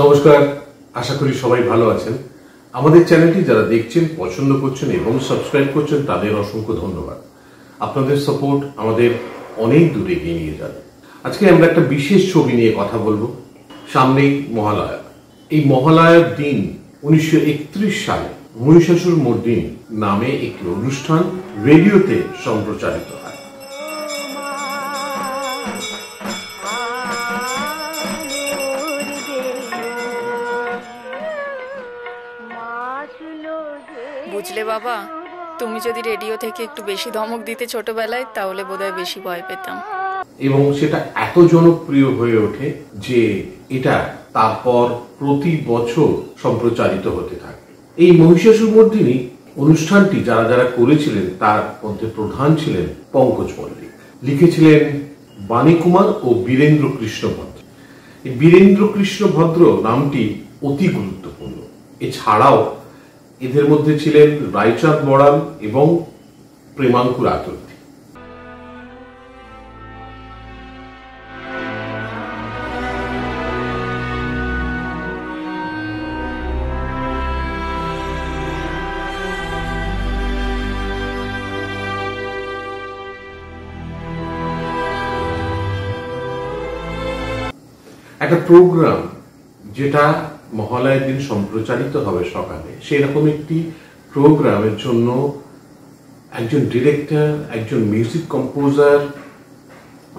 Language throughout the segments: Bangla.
নমস্কার, আশা করি সবাই ভালো আছেন। আমাদের চ্যানেলটি যারা দেখছেন, পছন্দ করছেন এবং সাবস্ক্রাইব করছেন তাদের অসংখ্য ধন্যবাদ। আপনাদের সাপোর্ট আমাদের অনেক দূরে এগিয়ে নিয়ে যাবে। আজকে আমরা একটা বিশেষ ছবি নিয়ে কথা বলবো। সামনেই মহালয়া। এই মহালয়ার দিন 1931 সালে মহিষাসুর মর্দিনী নামে একটি অনুষ্ঠান রেডিওতে সম্প্রচারিত হয়। বুঝলে বাবা, তুমি যদি রেডিও থেকে একটু বেশি ধমক দিতে ছোটবেলায়, তাহলে বোধহয় বেশি ভয় পেতাম। এবং সেটা এত জনপ্রিয় হয়ে ওঠে যে এটা তারপর প্রতি বছর সম্প্রচারিত হতে থাকে। এই মহিষাসুরমর্দিনী অনুষ্ঠানটি যারা যারা করেছিলেন তার মধ্যে প্রধান ছিলেন পঙ্কজ মল্লিক, লিখেছিলেন বাণী কুমার ও বীরেন্দ্র কৃষ্ণ ভদ্র। এই বীরেন্দ্র কৃষ্ণ ভদ্র নামটি অতি গুরুত্বপূর্ণ। এছাড়াও এদের মধ্যে ছিলেন রায়চাঁদ বড়াল এবং প্রেমাঙ্কুর আতর্থী। একটা প্রোগ্রাম যেটা মহালয়ার দিন সম্প্রচারিত হবে সকালে, সেরকম একটি প্রোগ্রামের জন্য একজন ডিরেক্টর, একজন মিউজিক কম্পোজার,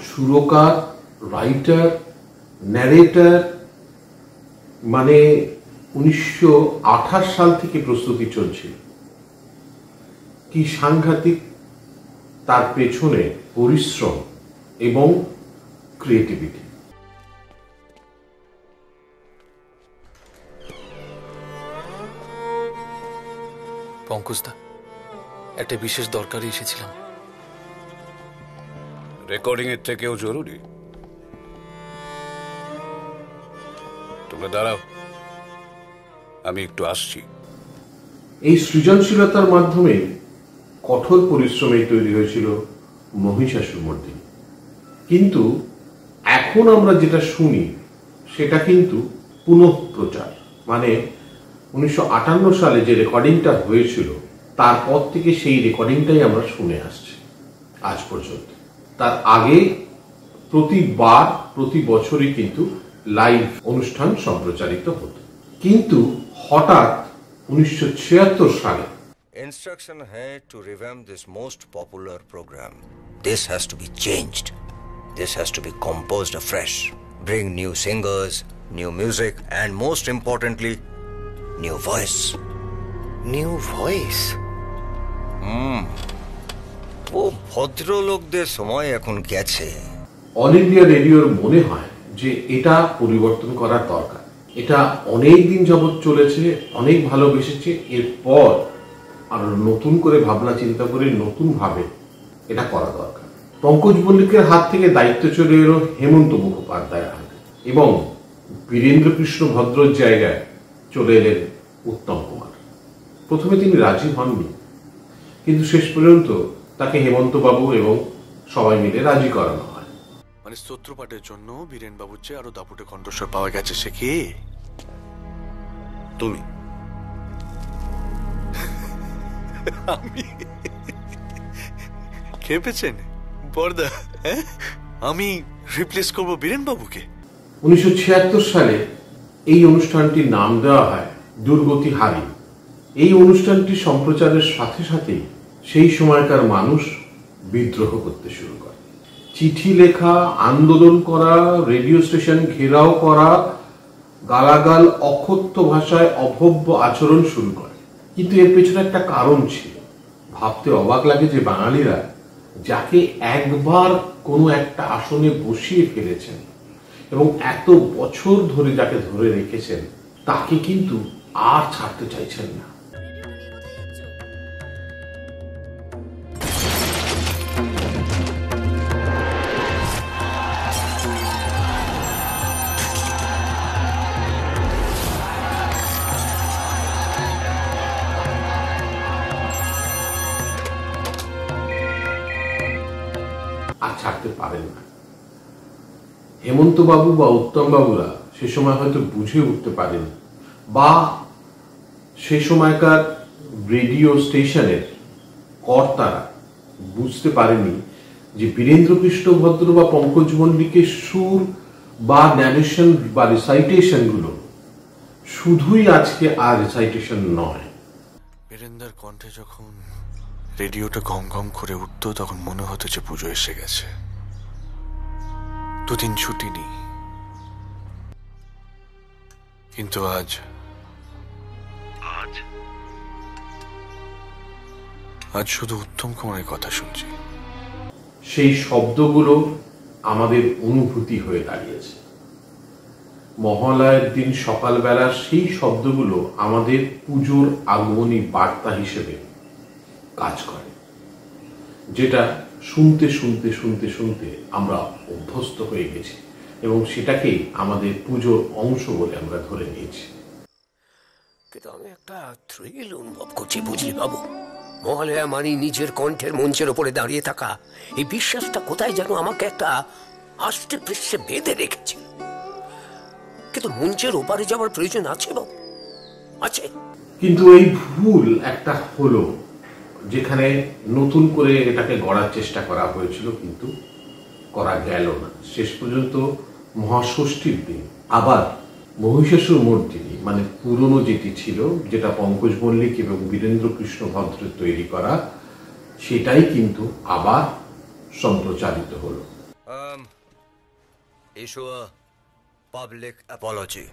সুরকার, রাইটার, ন্যারেটর, মানে 1928 সাল থেকে প্রস্তুতি চলছিল। কি সাংঘাতিক তার পেছনে পরিশ্রম এবং ক্রিয়েটিভিটি। পঙ্কজদা, একটা বিশেষ দরকারে এসেছিলাম। রেকর্ডিং এর থেকেও জরুরি। তোমরা দাঁড়াও, আমি একটু আসছি। এই সৃজনশীলতার মাধ্যমে কঠোর পরিশ্রমে তৈরি হয়েছিল মহিষাসুরমর্দিনী। কিন্তু এখন আমরা যেটা শুনি সেটা কিন্তু পুনঃপ্রচার, মানে 1958 সালে যে রেকর্ডিংটা হয়েছিল তারপর থেকে সেই রেকর্ডিংটাই আমরা শুনে আসছি আজ পর্যন্ত। তার আগে প্রতি বছরই কিন্তু লাইভ অনুষ্ঠান সম্প্রচারিত হতো। কিন্তু হঠাৎ 1976 সালে Instruction hai to revamp this most popular program. This has to be changed. This has to be composed afresh. Bring new singers, new music, and most importantly, new voice. New voice? ও ভদ্রলোকদের সময় এখন গেছে। অল ইন্ডিয়া রেডিওর মনে হয় যে এটা পরিবর্তন করার দরকার। এটা অনেক দিন যাবৎ চলেছে, অনেক ভালোবেসেছে। এরপর আর নতুন করে ভাবনা চিন্তা করে নতুন ভাবে এটা করা দরকার। পঙ্কজ মল্লিকের হাত থেকে দায়িত্ব চলে এলো হেমন্ত মুখোপাধ্যায়ের হাতে এবং বীরেন্দ্র কৃষ্ণ ভদ্রর জায়গায় চলে এলেন উত্তম কুমার। প্রথমে তিনি রাজি হননি, কিন্তু শেষ পর্যন্ত তাকে হেমন্ত বাবু এবং সবাই মিলে রাজি করানো হয়। মানে স্তোত্রপাঠের জন্য বীরেন বাবুর চেয়ে আরো দাপুটে কণ্ঠস্বর পাওয়া গেছে। সে কে? তুমি। আমি? খেপেছেন বরদা? আমি রিপ্লেস করবো বীরেন বাবুকে? 1976 সালে এই অনুষ্ঠানটির নাম দেওয়া হয় দুর্গতি হারি। এই অনুষ্ঠানটি সম্প্রচারের সাথে সাথেই সেই সময়কার মানুষ বিদ্রোহ করতে শুরু করে। চিঠি লেখা, আন্দোলন করা, রেডিও স্টেশন ঘেরাও করা, গালাগাল, অকথ্য ভাষায় অভব্য আচরণ শুরু করে। কিন্তু এর পেছনে একটা কারণ ছিল। ভাবতে অবাক লাগে যে বাঙালিরা যাকে একবার কোনো একটা আসনে বসিয়ে ফেলেছেন এবং এত বছর ধরে যাকে ধরে রেখেছেন তাকে কিন্তু আর ছাড়তে চাইছেন না। আর ছাড়তে পারেন না। হেমন্ত বাবু বা উত্তম বাবুরা সে সময় হয়তো বুঝে উঠতে পারেন, বা সে সময়কার রেডিও স্টেশনের কর্তারা বুঝতে পারেনি যে বীরেন্দ্রকৃষ্ণ ভদ্র বা পঙ্কজ মল্লিকের সুর বা ন্যারেশন বা রিসাইটেশনগুলো শুধুই আজকে আর রিসাইটেশন নয়। বীরেন্দার কণ্ঠে যখন রেডিওটা ঘম ঘম করে উঠতো তখন মনে হতো যে পুজো এসে গেছে, দুদিন ছুটি নেই। কিন্তু আজ শুধু উত্তম কুমারের কথা শুনছি। সেই শব্দগুলো আমাদের অনুভূতি হয়ে দাঁড়িয়েছে। মহালয়ের দিন সকালবেলা সেই শব্দগুলো আমাদের পুজোর আগমনী বার্তা হিসেবে কাজ করে, যেটা শুনতে শুনতে শুনতে শুনতে আমরা অভ্যস্ত হয়ে গেছি এবং সেটাকেই আমাদের পুজোর অংশ বলে আমরা ধরে নিয়েছি। কিন্তু আমি একটা থ্রিল অনুভব করছি, বুঝলি বাবু। মহালয়া মানে নিজের কণ্ঠের মঞ্চের ওপরে দাঁড়িয়ে থাকা, এই বিশ্বাসটা কোথায় যেন আমাকে একটা আষ্টে পৃষ্ঠে বেঁধে রেখেছে। কিন্তু মঞ্চের ওপারে যাওয়ার প্রয়োজন আছে বাবু, আছে। কিন্তু এই ভুল একটা হলো, যেখানে নতুন করে এটাকে গড়ার চেষ্টা করা হয়েছিল কিন্তু করা গেল না। শেষ পর্যন্ত মহাষষ্ঠীর দিন আবার মহিষাসুর মূর্তিনি, মানে পুরনো যেটি ছিল, যেটা পঙ্কজ মল্লিক এবং বীরেন্দ্রকৃষ্ণ ভদ্রের তৈরি করা, সেটাই কিন্তু আবার সম্প্রচারিত হলো। Issue a public apology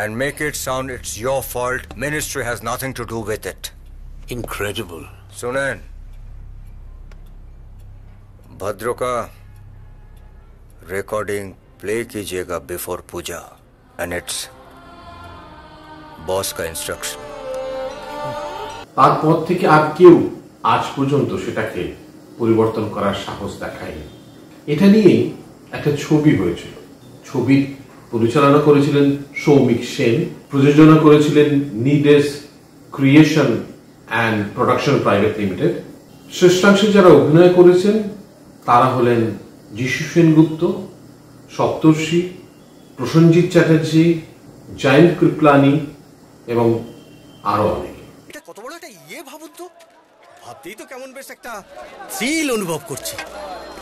and make it sound it's your fault. Ministry has nothing to do with it. Incredible. सुनें, भद्रो का रिकॉर्डिंग प्ले कीजिएगा before puja and it's boss का इंस्ट्रक्शन। তারপর থেকে আর কেউ আজ পর্যন্ত সেটাকে পরিবর্তন করার সাহস দেখায়নি। এটা নিয়েই একটা ছবি হয়েছিল। ছবি পরিচালনা করেছিলেন সৌমিক সেন, প্রযোজনা করেছিলেন Nideas creation and production private limited. শ্রেষ্ঠাংশে যারা অভিনয় করেছেন তারা হলেন যিশু সেনগুপ্ত, সপ্তর্ষি, প্রসেনজিৎ চ্যাটার্জি, জয়ন্ত কৃপলানি এবং আরো অনেকে। এটা কত বড় একটা ভাবুন তো, ভাবতেই তো কেমন বেশ একটা থ্রিল অনুভব করছি।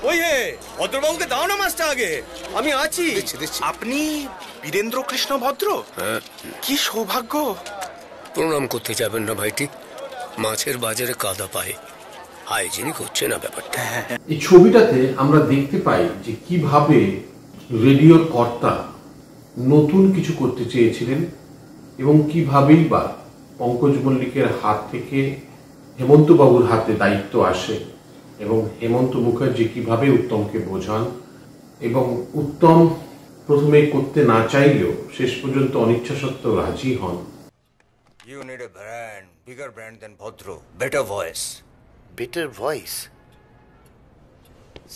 ওই হে, ভদ্রবাবুকে দাও না মাছটা আগে, আমি আছি। আপনি বীরেন্দ্র কৃষ্ণ ভদ্র? কি সৌভাগ্য। প্রণাম করতে যাবেন না ভাইটি? মাছের বাজারে কাদা পায়, হাইজিনিক হচ্ছে না ব্যাপারটা। এই ছবিটাতে আমরা দেখতে পাই যে কিভাবে রেডিওর কর্তা নতুন কিছু করতে চেয়েছিলেন এবং কিভাবেই বা পঙ্কজ মল্লিকের হাত থেকে হেমন্ত বাবুর হাতে দায়িত্ব আসে এবং হেমন্ত মুখার্জি কিভাবে উত্তমকে বোঝান এবং উত্তম প্রথমে করতে না চাইলেও শেষ পর্যন্ত অনিচ্ছা সত্ত্বেও রাজি হন। You need a brand, bigger brand than Bhodro, better voice. Better voice.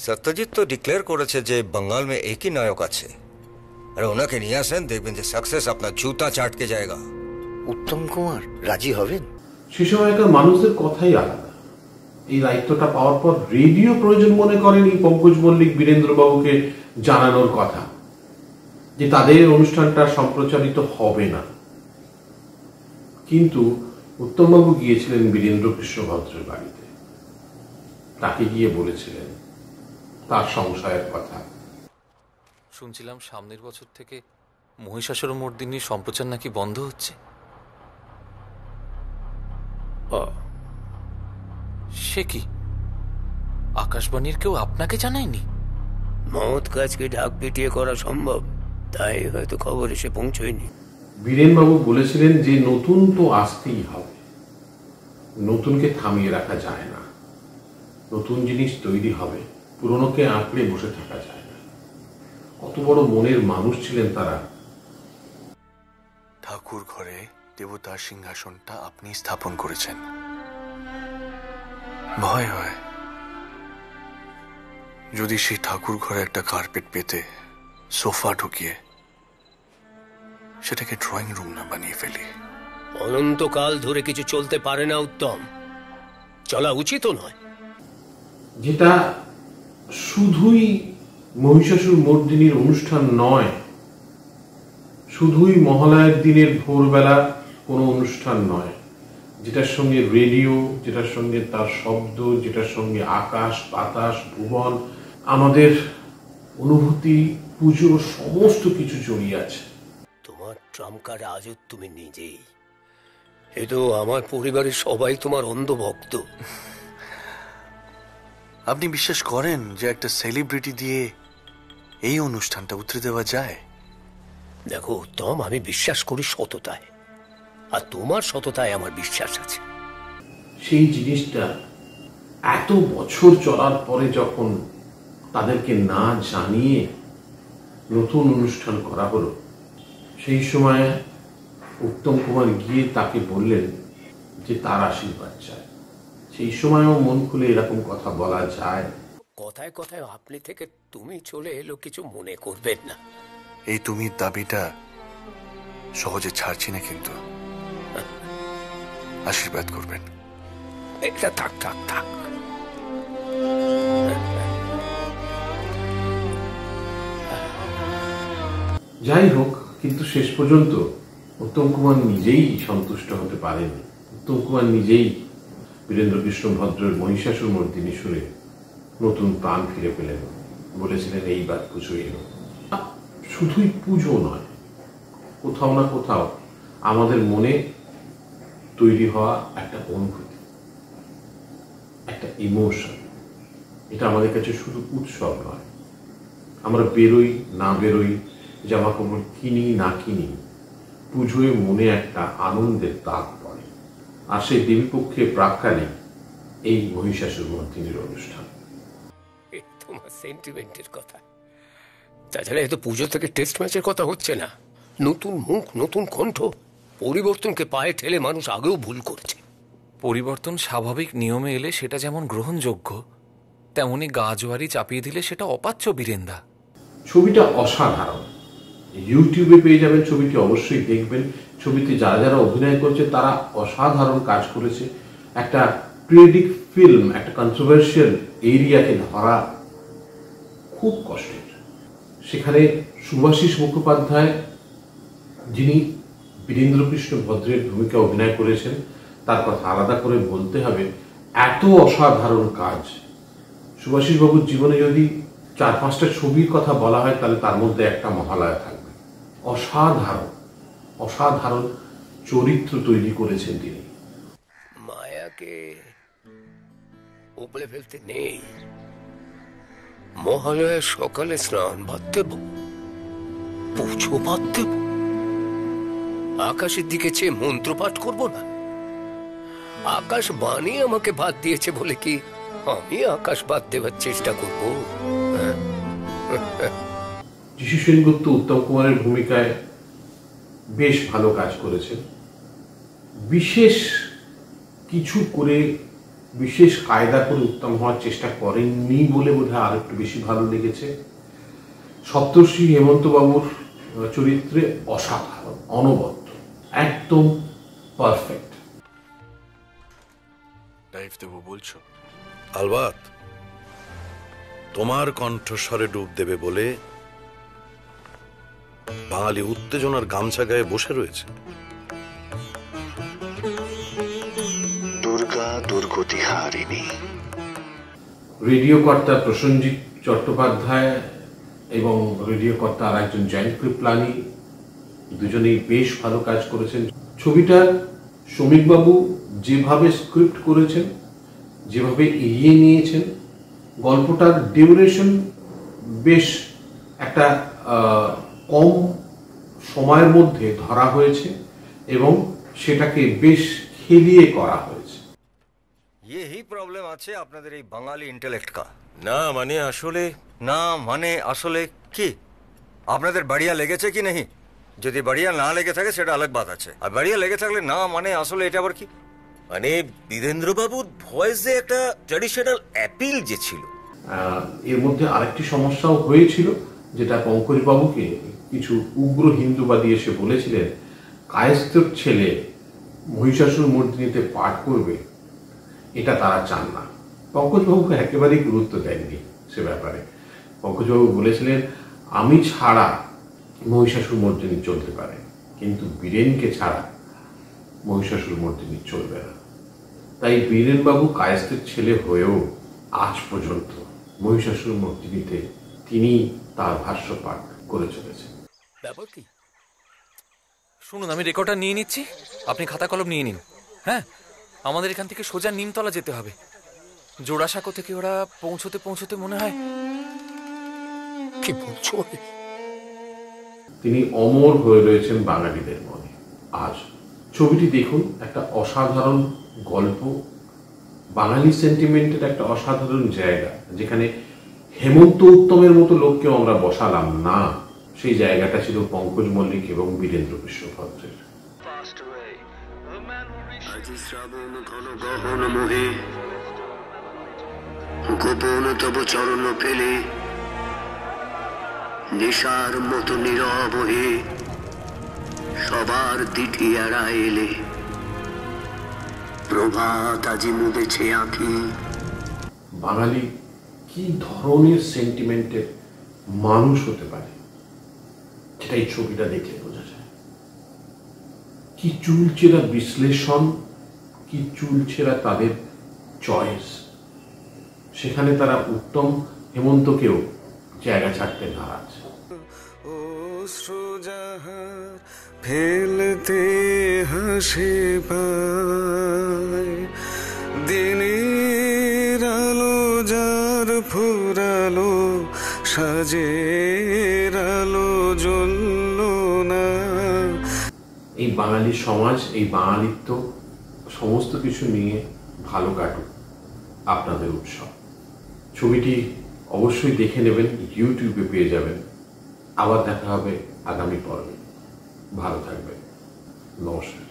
Satyajit তো ডিক্লেয়ার করেছে যে বাঙাল মে একই নায়ক আছে, আর ওনাকে নিয়ে আসেন, দেখবেন যে সাকসেস আপনার জুতা চাটকে জায়গা। উত্তম কুমার রাজি হবেন? সে সময়কার মানুষদের কথাই আলাদা। এই দায়িত্বটা পাওয়ার পর রেডিও প্রয়োজন মনে করেন এই পঙ্কজ মল্লিক বীরেন্দ্রবাবুকে জানানোর কথা যে তাদের অনুষ্ঠানটা সম্প্রচারিত হবে না। কিন্তু উত্তমবাবু গিয়েছিলেন বীরেন্দ্রকৃষ্ণ ভদ্রের বাড়িতে, তাকে গিয়ে বলেছিলেন তার সংশয়ের কথা। শুনছিলাম সামনের বছর থেকে মহিষাসুর মর্দিনীর সম্প্রচার নাকি বন্ধ হচ্ছে। সে কি, আকাশবাণীর কেউ আপনাকে জানায়নি? মহৎ কাজকে ঢাক পিটিয়ে করা সম্ভব, তাই হয়তো খবর এসে পৌঁছয়নি। বীরেনবাবু বলেছিলেন যে নতুন তো আসতেই হবে, নতুনকে থামিয়ে রাখা যায় না, নতুন জিনিস তৈরি হবে, পুরনোকে আঁকড়ে বসে থাকা যায় না। কত বড় মনের মানুষ ছিলেন তারা। ঠাকুর ঘরে দেবতার সিংহাসনটা আপনি স্থাপন করেছেন। ভয় হয় যদি সেই ঠাকুর ঘরে একটা কার্পেট পেতে সোফা ঢুকিয়ে সেটাকে ড্রয়িং রুম না বানিয়ে ফেলি। অনন্তকাল ধরে কিছু চলতে পারে না উত্তম, চলা উচিত নয়। যেটা শুধুই মহিষাসুর মর্দিনীর অনুষ্ঠান নয়, শুধুই মহালয়ার দিনের ভোরবেলা কোনো অনুষ্ঠান নয়, যেটার সঙ্গে রেডিও, যেটার সঙ্গে তার শব্দ, যেটার সঙ্গে আকাশ বাতাস ভুবন, আমাদের অনুভূতি, পুজো, সমস্ত কিছু জড়িয়ে আছে। তোমার ট্রাম্প কার্ড আজও তুমি নিজেই। এ তো আমার পরিবারের সবাই তোমার অন্ধভক্ত। আপনি বিশ্বাস করেন যে একটা সেলিব্রিটি দিয়ে এই অনুষ্ঠানটা উতরে দেওয়া যায়? দেখো উত্তম, আমি বিশ্বাস করি সততায়, আর তোমার সততায় আমার বিশ্বাস আছে। সেই জিনিসটা এত বছর চলার পরে যখন তাদেরকে না জানিয়ে নতুন অনুষ্ঠান করা হলো, সেই সময় উত্তম কুমার গিয়ে তাকে বললেন যে তার আশীর্বাদ চায়। সেই সময়ও মন খুলে এরকম কথা বলা যায়? কথায় কথায় আপনি থেকে তুমি চলে এলো, কিছু মনে করবেন না। এই তুমি দাবিটা সহজে ছাড়ছি না, কিন্তু আশীর্বাদ করবেন। এটা থাক থাক থাক। যাই হোক, কিন্তু শেষ পর্যন্ত উত্তম কুমার নিজেই সন্তুষ্ট হতে পারেনি। উত্তম কুমার নিজেই বীরেন্দ্রকৃষ্ণ ভদ্রের মহিষাসুর মর্দিনী সুরে নতুন প্রাণ ফিরে পেলেন। বলেছিলেন এইবার পুজো এলো। শুধুই পুজো নয়, কোথাও না কোথাও আমাদের মনে তৈরি হওয়া একটা অনুভূতি, একটা ইমোশন, এটা আমাদের কাছে শুধু উৎসব নয়। আমরা বেরোই না বেরোই, জামা কাপড় কিনি না কিনি, পুজোয় মনে একটা আনন্দের দাগ পড়ে। আর সেই দেবীপক্ষের প্রাক্কালে এই মহিষাসুর মর্দিনীর অনুষ্ঠান। তোমার সেন্টিমেন্টের কথা। তাছাড়া এত পুজো থেকে টেস্ট ম্যাচের কথা হচ্ছে না। নতুন মুখ, নতুন কণ্ঠ, পরিবর্তনকে পায়ে ঠেলে মানুষ আগেও ভুল করেছে। পরিবর্তন স্বাভাবিক নিয়মে এলে সেটা যেমন গ্রহণযোগ্য, তেমনি গাজোয়ারি চাপিয়ে দিলে সেটা অপাচ্য। বীরেন্দা, ছবিটা অসাধারণ। ইউটিউবে পেয়ে যাবেন, ছবিটি অবশ্যই দেখবেন। ছবিতে যারা যারা অভিনয় করছে তারা অসাধারণ কাজ করেছে। একটা পিরিয়ডিক ফিল্ম, একটা কন্ট্রোভার্সিয়াল এরিয়াকে ধরা খুব কষ্টের। সেখানে শুভাশিস মুখোপাধ্যায়, যিনি বীরেন্দ্রকৃষ্ণ ভদ্রের ভূমিকা অভিনয় করেছেন, তার কথা আলাদা করে বলতে হবে। এত অসাধারণ কাজ। শুভাশিস বাবুর জীবনে যদি 4-5টা ছবির কথা বলা হয়, তাহলে তার মধ্যে একটা মহালয়া থাকবে। অসাধারণ অসাধারণ চরিত্র তৈরি করেছেন তিনি। মায়াকে উপলে ফেলতে নেই। মহালয়ার সকালে স্নান বাদ দেব, পুজো বাদ দেব, আকাশের দিকে চেয়ে মন্ত্রপাঠ করব না। আকাশ বাণী আমাকে বাদ দিয়েছে বলে কি আমি আকাশ বাদ দেওয়ার চেষ্টা করব? যিশু সেনগুপ্ত উত্তম কুমারের ভূমিকায় বেশ ভালো কাজ করেছেন। বিশেষ কিছু করে, বিশেষ কায়দা করে উত্তম হওয়ার চেষ্টা করেননি বলে বোধহয় আর একটু বেশি ভালো লেগেছে। সপ্তর্ষি হেমন্ত বাবুর চরিত্রে অসাধারণ, অনবদ্য, একদম পারফেক্ট। লাইফ দেবো বলছো? আলবাত তোমার কণ্ঠস্বরে ডুব দেবে বলে বাঙালি উত্তেজনার গামছা গায়ে বসে রয়েছে। দুর্গা দুর্গতি হারিণী। রেডিও কর্তা প্রসেনজিৎ চট্টোপাধ্যায় এবং রেডিও কর্তা আর একজন জয়ন্ত কৃপলানি, দুজনেই বেশ ভালো কাজ করেছেন। ছবিটা শ্রমিকবাবু যেভাবে স্ক্রিপ্ট করেছেন, যেভাবে এগিয়ে নিয়েছেন, গল্পটার ডিউরেশন বেশ একটা কম সময়ের মধ্যে ধরা হয়েছে এবং সেটাকে বেশ খেলিয়ে করা হয়েছে। यही प्रॉब्लम আছে আপনাদের এই বাঙালি ইন্টেলেক্ট কা। না মানে আসলে কি আপনাদের বাড়িয়া লেগেছে কি নেই? যদি বাড়িয়া না লেগে থাকে সেটা আলাদা বাত আছে, আর বাড়িয়া লেগে থাকলে না মানে আসলে এটা আবার কি? মানে বীরেন্দ্রবাবুর ভয়েসে একটা ট্র্যাডিশনাল অ্যাপিল যে ছিল। এর মধ্যে আরেকটি সমস্যাও হয়েছিল, যেটা পঙ্কজ বাবুকে কিছু উগ্র হিন্দুবাদী এসে বলেছিলেন কায়েস্তের ছেলে মহিষাসুর মর্দিনীতে পাঠ করবে, এটা তারা চান না। পঙ্কজবাবু একেবারেই গুরুত্ব দেননি সে ব্যাপারে। পঙ্কজবাবু বলেছিলেন আমি ছাড়া মহিষাসুর মর্দিনী চলতে পারে, কিন্তু বীরেনকে ছাড়া মহিষাসুর মর্দিনী চলবে না। তাই বীরেনবাবু কায়েস্তের ছেলে হয়েও আজ পর্যন্ত মহিষাসুর মর্দিনীতে তিনি তার ভাষ্য পাঠ করে চলেছেন। ব্যাপার কি শুনুন, আমি রেকর্ডটা নিয়ে নিচ্ছি, আপনি খাতা কলম নিয়ে নিন। হ্যাঁ, আমাদের এখান থেকে সোজা নিমতলা যেতে হবে। জোড়াসাঁকো থেকে ওরা পৌঁছতে পৌঁছতে মনে হয় কি বলছো, তিনি অমর হয়ে রয়েছেন বাঙালিদের মনে। আজ ছবিটি দেখুন, একটা অসাধারণ গল্প, বাঙালি সেন্টিমেন্টের একটা অসাধারণ জায়গা, যেখানে হেমন্ত উত্তমের মতো লোককেও আমরা বসালাম না। সেই জায়গাটা ছিল পঙ্কজ মল্লিক এবং বীরেন্দ্র কৃষ্ণ ভদ্রের। গোপন তব চরণ পেলে নেশার মতো নীরব হয়ে সবার দিঠি এড়া এলে, প্রভাত আজি মুদেছে আঁখি। বাঙালি কি ধরনের সেন্টিমেন্টের মানুষ হতে পারে সেটা এই ছবিটা দেখলে বোঝা যায়। কি চুলচেরা বিশ্লেষণ, কি চুলচেরা তাদের চয়েস। সেখানে তারা উত্তম হেমন্তকেও জায়গা ছাড়তে নারাজ। ফেলতে হাসে পায় দিনের আলো যার ফুরালো, সাজের আলো জ্বলল না। এই বাঙালি সমাজ, এই বাঙালিত্ব সমস্ত কিছু নিয়ে ভালো কাটুক আপনাদের উৎসব। ছবিটি অবশ্যই দেখে নেবেন, ইউটিউবে পেয়ে যাবেন। আবার দেখা হবে আগামী পর্বে। ভালো থাকবেন, নমস্কার।